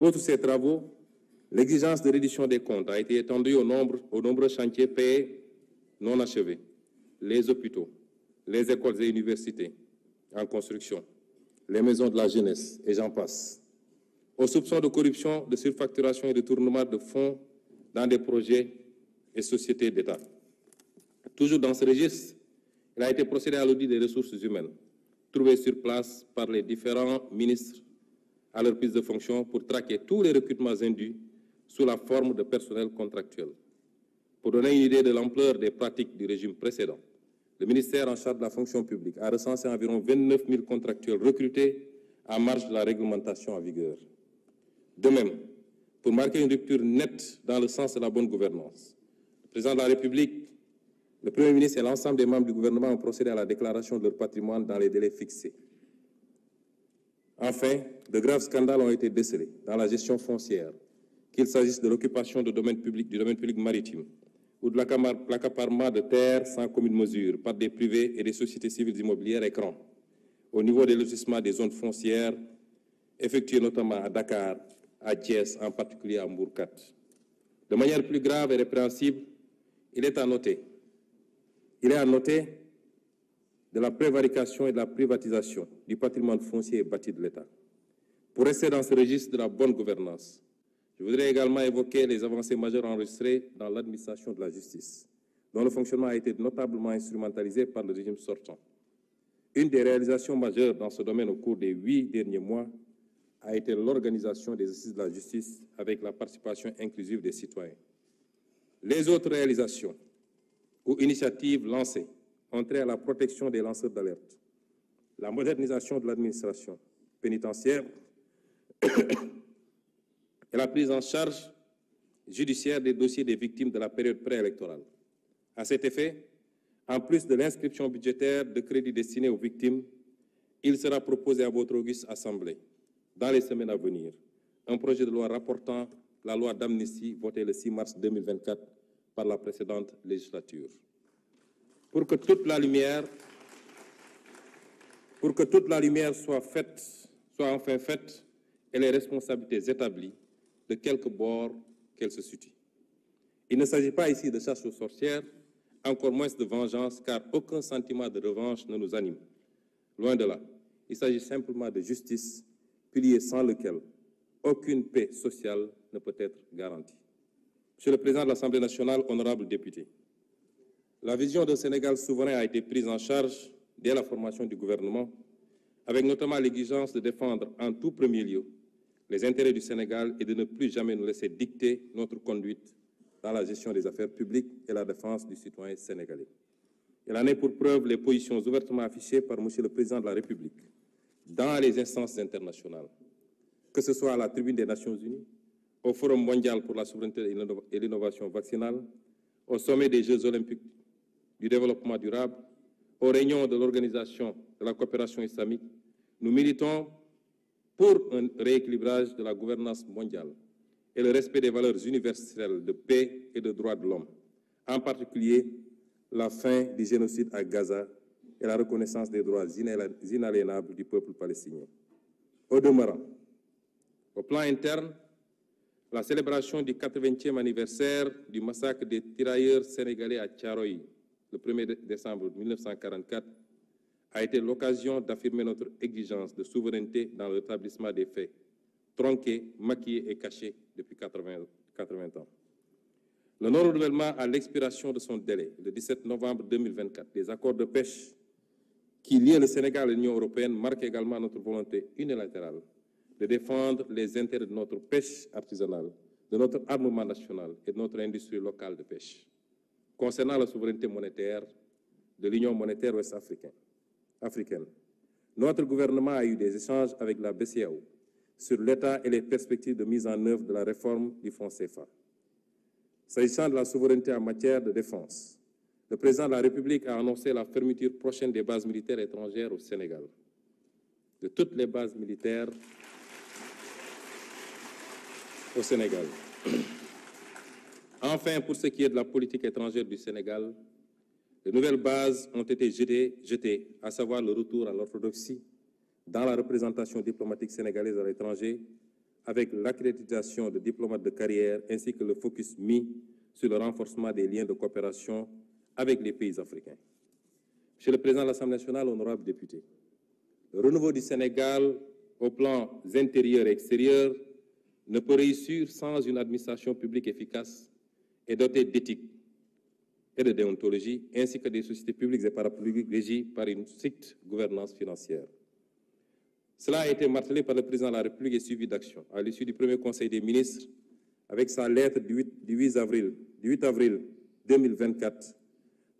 Outre ces travaux, l'exigence de reddition des comptes a été étendue aux nombreux chantiers payés non achevés, les hôpitaux, les écoles et universités en construction, les maisons de la jeunesse, et j'en passe. Aux soupçons de corruption, de surfacturation et de détournement de fonds dans des projets et sociétés d'État. Toujours dans ce registre, il a été procédé à l'audit des ressources humaines, trouvées sur place par les différents ministres à leur prise de fonction pour traquer tous les recrutements indus sous la forme de personnel contractuel. Pour donner une idée de l'ampleur des pratiques du régime précédent, le ministère en charge de la fonction publique a recensé environ 29 000 contractuels recrutés en marge de la réglementation en vigueur. De même, pour marquer une rupture nette dans le sens de la bonne gouvernance, le président de la République, le Premier ministre et l'ensemble des membres du gouvernement ont procédé à la déclaration de leur patrimoine dans les délais fixés. Enfin, de graves scandales ont été décelés dans la gestion foncière, qu'il s'agisse de l'occupation du domaine public maritime ou de l'accaparement de terres sans commune mesure par des privés et des sociétés civiles immobilières écrans, au niveau des lotissements des zones foncières, effectuées notamment à Dakar, à Thiès, en particulier à Mbourkat. De manière plus grave et répréhensible, il est à noter de la prévarication et de la privatisation du patrimoine foncier et bâti de l'État. Pour rester dans ce registre de la bonne gouvernance, je voudrais également évoquer les avancées majeures enregistrées dans l'administration de la justice, dont le fonctionnement a été notablement instrumentalisé par le régime sortant. Une des réalisations majeures dans ce domaine au cours des 8 derniers mois a été l'organisation des assises de la justice avec la participation inclusive des citoyens. Les autres réalisations ou initiatives lancées ont trait à la protection des lanceurs d'alerte, la modernisation de l'administration pénitentiaire et la prise en charge judiciaire des dossiers des victimes de la période préélectorale. À cet effet, en plus de l'inscription budgétaire de crédits destinés aux victimes, il sera proposé à votre auguste Assemblée, dans les semaines à venir, un projet de loi rapportant la loi d'amnistie votée le 6 mars 2024 par la précédente législature. Pour que toute la lumière soit enfin faite et les responsabilités établies, de quelque bord qu'elles se situent. Il ne s'agit pas ici de chasse aux sorcières, encore moins de vengeance, car aucun sentiment de revanche ne nous anime. Loin de là, il s'agit simplement de justice, pilier sans lequel aucune paix sociale ne peut être garantie. Monsieur le Président de l'Assemblée nationale, honorables députés, la vision d'un Sénégal souverain a été prise en charge dès la formation du gouvernement, avec notamment l'exigence de défendre en tout premier lieu les intérêts du Sénégal et de ne plus jamais nous laisser dicter notre conduite dans la gestion des affaires publiques et la défense du citoyen sénégalais. Il en est pour preuve les positions ouvertement affichées par M. le Président de la République dans les instances internationales, que ce soit à la tribune des Nations Unies, au Forum mondial pour la souveraineté et l'innovation vaccinale, au sommet des Jeux olympiques du développement durable, aux réunions de l'Organisation de la coopération islamique. Nous militons pour un rééquilibrage de la gouvernance mondiale et le respect des valeurs universelles de paix et de droits de l'homme, en particulier la fin du génocide à Gaza et la reconnaissance des droits inaliénables du peuple palestinien. Au demeurant, au plan interne, la célébration du 80e anniversaire du massacre des tirailleurs sénégalais à Thiaroye, le 1er décembre 1944, a été l'occasion d'affirmer notre exigence de souveraineté dans le rétablissement des faits, tronqués, maquillés et cachés depuis 80 ans. Le non-renouvellement à l'expiration de son délai, le 17 novembre 2024, des accords de pêche qui lient le Sénégal et l'Union européenne marque également notre volonté unilatérale de défendre les intérêts de notre pêche artisanale, de notre armement national et de notre industrie locale de pêche. Concernant la souveraineté monétaire de l'Union monétaire ouest-africaine, notre gouvernement a eu des échanges avec la BCEAO sur l'état et les perspectives de mise en œuvre de la réforme du franc CFA. S'agissant de la souveraineté en matière de défense, le président de la République a annoncé la fermeture prochaine des bases militaires étrangères au Sénégal. De toutes les bases militaires au Sénégal. Enfin, pour ce qui est de la politique étrangère du Sénégal, de nouvelles bases ont été jetées, à savoir le retour à l'orthodoxie dans la représentation diplomatique sénégalaise à l'étranger, avec l'accréditation de diplomates de carrière ainsi que le focus mis sur le renforcement des liens de coopération avec les pays africains. Monsieur le Président de l'Assemblée nationale, honorables députés, le renouveau du Sénégal au plan intérieur et extérieur ne peut réussir sans une administration publique efficace et dotée d'éthique et de déontologie, ainsi que des sociétés publiques et parapubliques régies par une stricte gouvernance financière. Cela a été martelé par le Président de la République et suivi d'actions. À l'issue du premier Conseil des ministres, avec sa lettre du 8 avril 2024,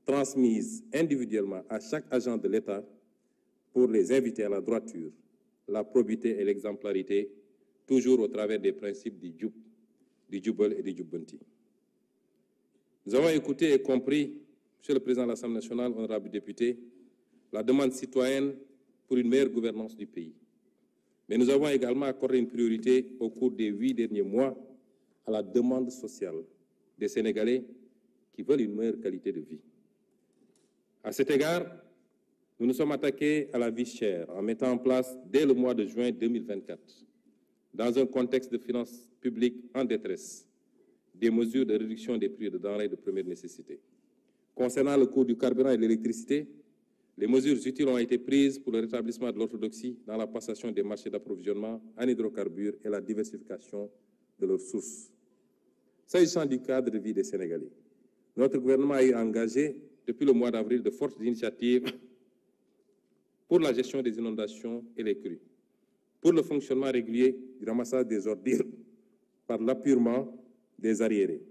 transmise individuellement à chaque agent de l'État pour les inviter à la droiture, la probité et l'exemplarité, toujours au travers des principes du Jubal et du Jubbanti. Nous avons écouté et compris, Monsieur le Président de l'Assemblée nationale, honorables députés, la demande citoyenne pour une meilleure gouvernance du pays. Mais nous avons également accordé une priorité au cours des 8 derniers mois à la demande sociale des Sénégalais qui veulent une meilleure qualité de vie. À cet égard, nous nous sommes attaqués à la vie chère en mettant en place, dès le mois de juin 2024, dans un contexte de finances publiques en détresse, des mesures de réduction des prix de denrées de première nécessité. Concernant le coût du carburant et de l'électricité, les mesures utiles ont été prises pour le rétablissement de l'orthodoxie dans la passation des marchés d'approvisionnement en hydrocarbures et la diversification de leurs sources. S'agissant du cadre de vie des Sénégalais, notre gouvernement a engagé depuis le mois d'avril de fortes initiatives pour la gestion des inondations et les crues, pour le fonctionnement régulier du ramassage des ordures par l'appurement des arriérés.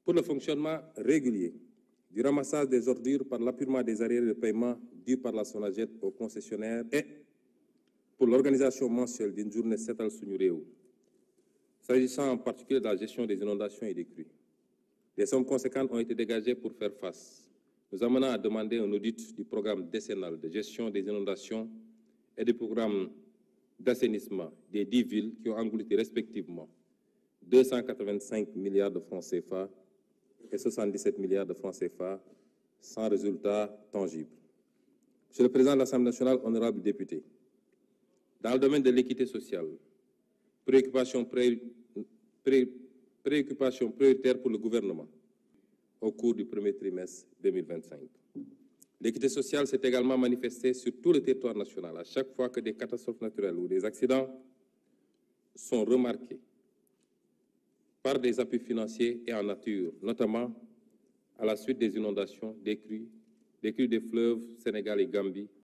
Pour le fonctionnement régulier du ramassage des ordures par l'appurement des arriérés de paiement dus par la SONAGED aux concessionnaires et pour l'organisation mensuelle d'une journée Setal Suñu Réew, s'agissant en particulier de la gestion des inondations et des crues. Des sommes conséquentes ont été dégagées pour faire face, nous amenant à demander un audit du programme décennal de gestion des inondations et du programme d'assainissement des 10 villes qui ont englouti respectivement 285 milliards de francs CFA et 77 milliards de francs CFA sans résultat tangible. Monsieur le Président de l'Assemblée nationale, honorables députés, dans le domaine de l'équité sociale, préoccupation prioritaire pour le gouvernement au cours du premier trimestre 2025. L'équité sociale s'est également manifestée sur tout le territoire national à chaque fois que des catastrophes naturelles ou des accidents sont remarqués par des appuis financiers et en nature, notamment à la suite des inondations, des crues des fleuves Sénégal et Gambie